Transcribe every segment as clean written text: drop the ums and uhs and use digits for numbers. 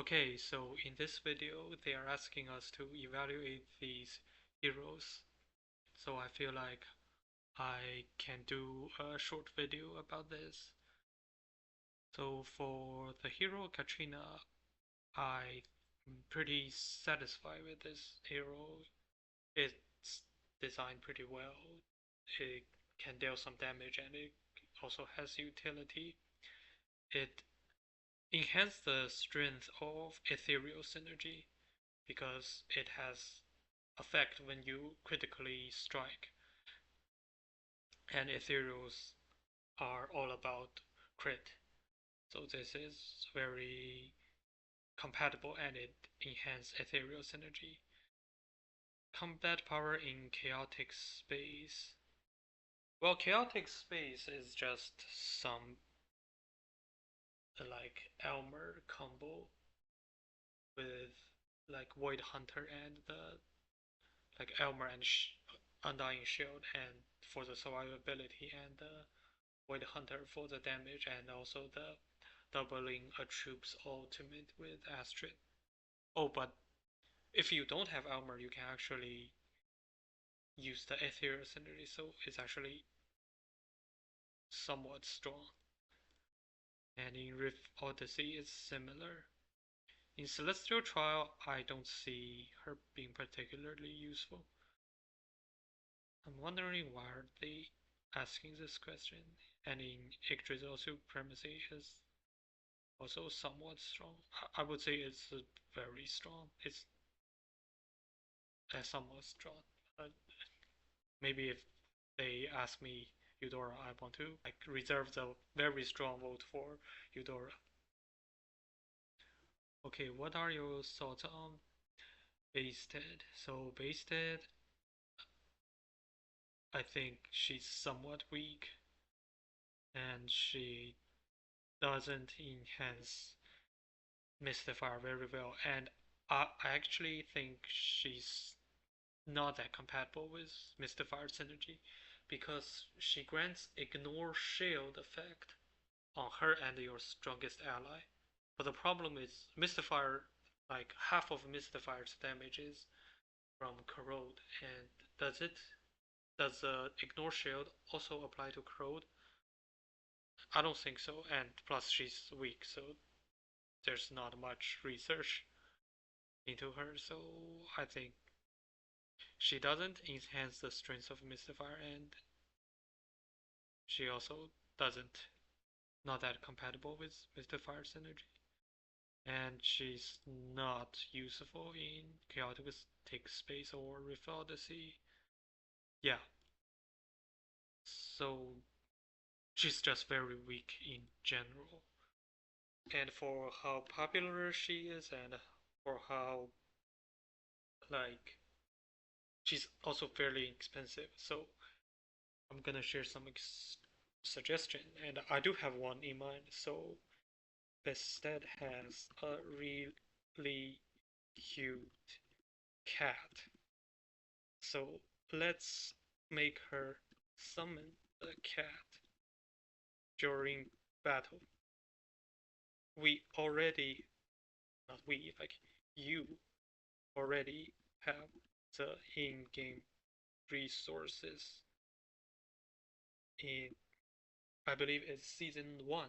Okay, so in this video, they are asking us to evaluate these heroes. So I feel like I can do a short video about this. So for the hero Katrina, I'm pretty satisfied with this hero. It's designed pretty well. It can deal some damage and it also has utility. It enhances the strength of ethereal synergy because it has effect when you critically strike. And ethereals are all about crit. So this is very compatible and it enhances ethereal synergy. Combat power in chaotic space. Well, chaotic space is just some like Elmer combo with like Void Hunter and the like Elmer and Undying Shield and for the survivability and the Void Hunter for the damage and also the doubling a troop's ultimate with Astrid. Oh, but if you don't have Elmer, you can actually use the Ethereal Synergy, so it's actually somewhat strong. And in Rift Odyssey, it's similar. In Celestial Trial, I don't see her being particularly useful. I'm wondering why are they asking this question. And in Yggdrasil Supremacy is also somewhat strong. I would say it's very strong. It's somewhat strong. Maybe if they ask me Eudora, I want to like reserve the very strong vote for Eudora. Okay, what are your thoughts on Bastet? So Bastet, I think she's somewhat weak, and she doesn't enhance Mystifier very well, and I actually think she's not that compatible with Mystifier synergy because she grants Ignore Shield effect on her and your strongest ally. But the problem is Mystifier, like half of Mystifier's damage is from Corrode, and does the Ignore Shield also apply to Corrode? I don't think so, and plus she's weak, so there's not much research into her, so I think she doesn't enhance the strength of Mystifier, and she also doesn't not that compatible with Mystifier synergy. And she's not useful in chaotic space or Rift Odyssey. Yeah, so she's just very weak in general. And for how popular she is, and for how like she's also fairly expensive. So I'm gonna share some suggestion, and I do have one in mind. So Bastet has a really cute cat. So let's make her summon the cat during battle. We already, not we, like you already have the in-game resources in, I believe it's season 1.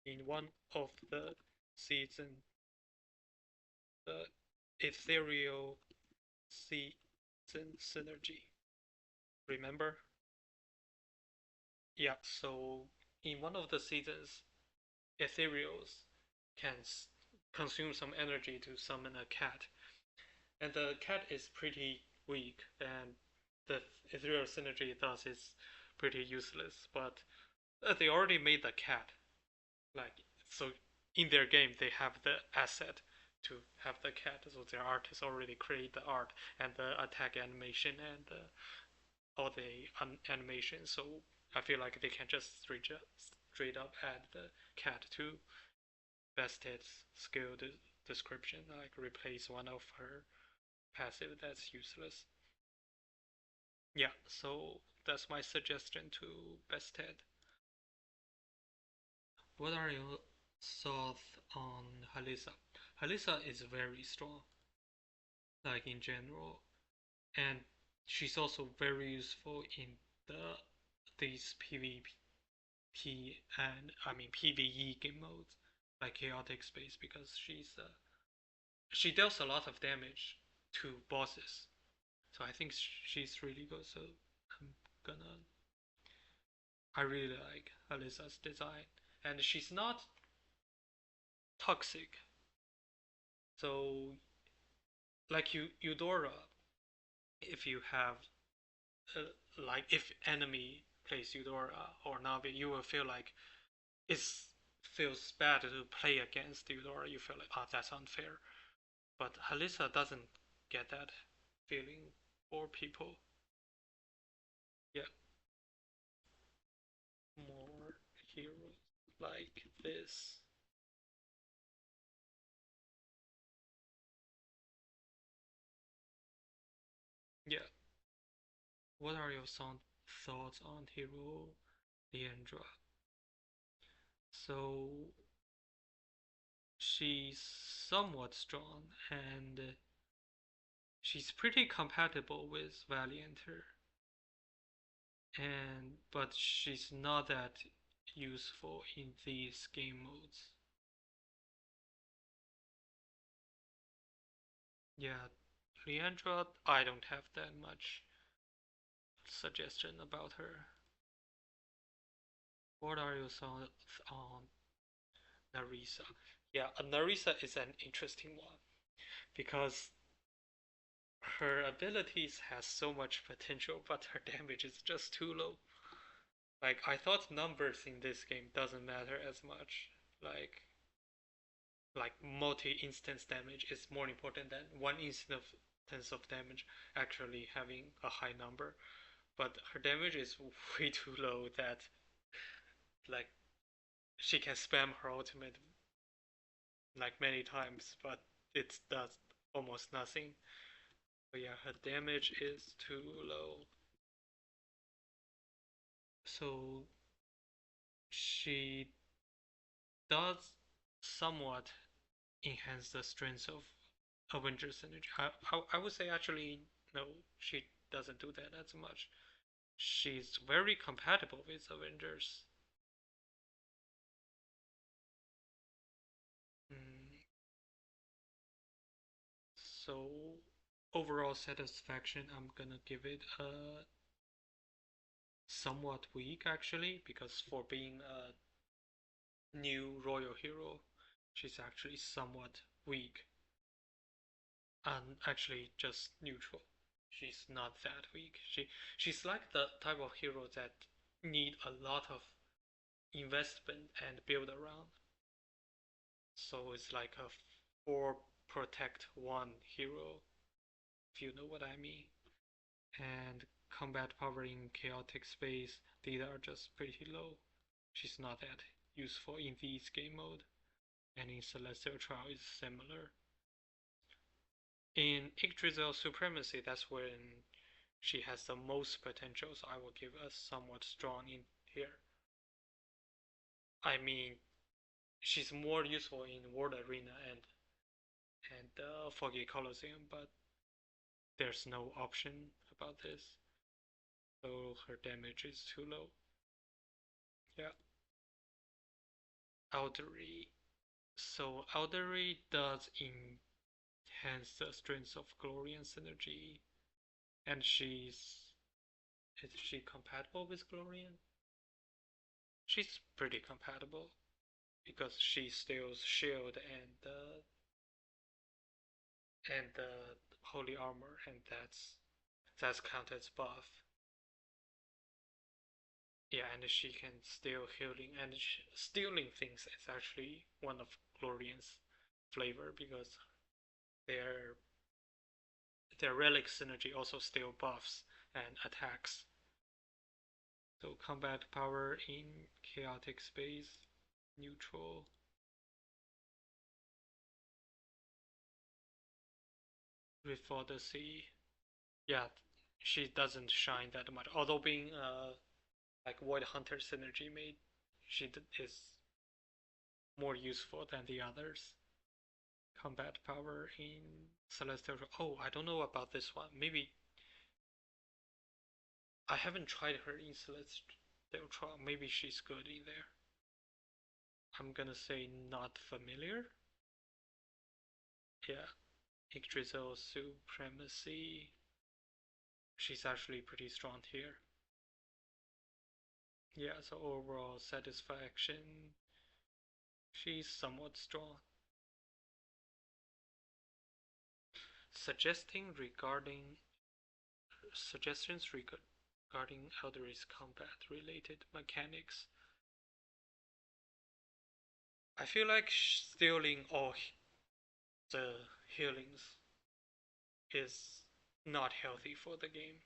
In one of the season, the ethereal season synergy. Remember? Yeah, so in one of the seasons, ethereals can consume some energy to summon a cat. And the cat is pretty weak, and the ethereal synergy thus is pretty useless. But they already made the cat. Like, so in their game, they have the asset to have the cat. So their artists already create the art and the attack animation and all the animation. So I feel like they can just straight up add the cat to Bastet's skill description, like replace one of her passive that's useless. Yeah, so that's my suggestion to Bastet. What are your thoughts on Alisa. Alisa is very strong, like in general, and she's also very useful in the these PvP and I mean PvE game modes like chaotic space because she deals a lot of damage to bosses. So I think she's really good. So I'm gonna I really like Alisa's design, and she's not toxic. So like Eudora, if you have like if enemy plays Eudora or Navi, you will feel like it feels bad to play against Eudora. You feel like that's unfair. But Alisa doesn't get that feeling for people. Yeah, more heroes like this. Yeah. What are your thoughts on hero Leandra? So she's somewhat strong and she's pretty compatible with Valianter, and but she's not that useful in these game modes. Yeah, Leandra, I don't have that much suggestion about her. What are your thoughts on Narisa? Yeah, Narisa is an interesting one because her abilities has so much potential, but her damage is just too low. Like I thought numbers in this game doesn't matter as much. Like like multi-instance damage is more important than one instance of damage actually having a high number. But her damage is way too low that like she can spam her ultimate like many times, but it does almost nothing. But yeah, her damage is too low. So she does somewhat enhance the strength of Avengers energy. I would say actually no, she doesn't do that as much. She's very compatible with Avengers. Mm, so overall satisfaction, I'm gonna give it a somewhat weak actually because for being a new royal hero, she's actually somewhat weak and actually just neutral. She's not that weak. She's like the type of hero that need a lot of investment and build around. So it's like a four protect one hero, if you know what I mean. And combat power in chaotic space, these are just pretty low. She's not that useful in these game mode, and in Celestial Trial is similar. In Yggdrasil Supremacy, that's when she has the most potential, so I will give us somewhat strong in here. I mean, she's more useful in World Arena and Foggy Colosseum, but there's no option about this, so her damage is too low. Yeah, Altery. So Altery does enhance the strength of Glory and Synergy, and is she compatible with Glorian? She's pretty compatible because she steals shield and the holy armor, and that's counted as buff. Yeah, and she can steal healing, and stealing things is actually one of Glorian's flavor because their their relic synergy also steal buffs and attacks. So combat power in chaotic space, neutral. Before the sea, yeah, she doesn't shine that much. Although being like Void Hunter synergy made, she is more useful than the others. Combat power in Celestial. Oh, I don't know about this one. Maybe I haven't tried her in Celestial Trial. Maybe she's good in there. I'm gonna say not familiar. Yeah, Yggdrasil Supremacy. She's actually pretty strong here. Yeah, so overall satisfaction, she's somewhat strong. Suggesting regarding Suggestions regarding Altery's combat-related mechanics. I feel like stealing all the healings is not healthy for the game.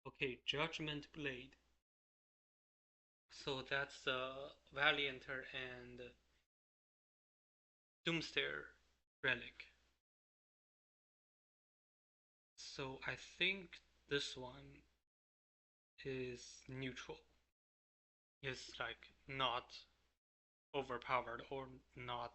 Okay, Judgment Blade. So that's the Valianter and Doomstair relic. So I think this one is neutral. It's like not overpowered or not,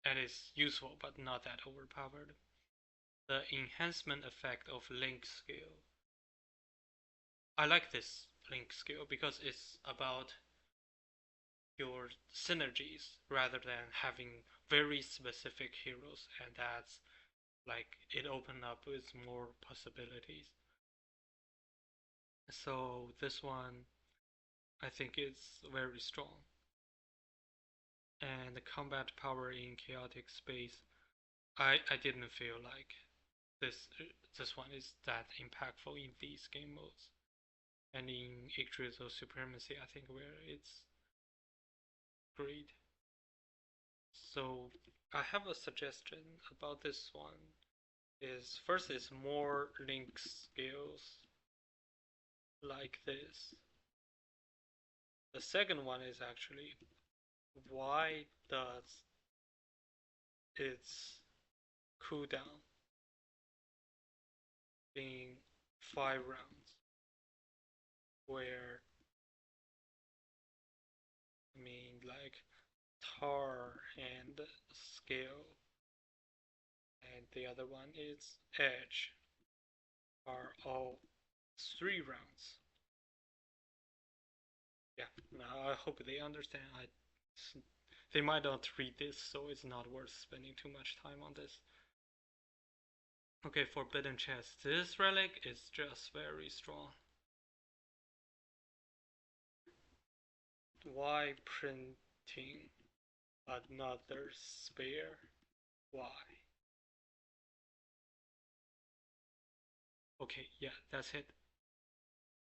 and is useful but not that overpowered. The enhancement effect of Link skill. I like this Link skill because it's about your synergies rather than having very specific heroes, and that's like it opened up with more possibilities. So this one I think is very strong. And the combat power in chaotic space, I didn't feel like this this one is that impactful in these game modes. And in Yggdrasil Supremacy, I think where it's great. So I have a suggestion about this one. Is first is more Link skills like this. The second one is actually why does its cooldown being 5 rounds, where I mean like Tar and Scale and the other one is Edge are all 3 rounds. Yeah, I hope they understand. They might not read this, so it's not worth spending too much time on this. Okay, Forbidden Chest. This relic is just very strong. Why printing another spare? Why? Okay, yeah, that's it.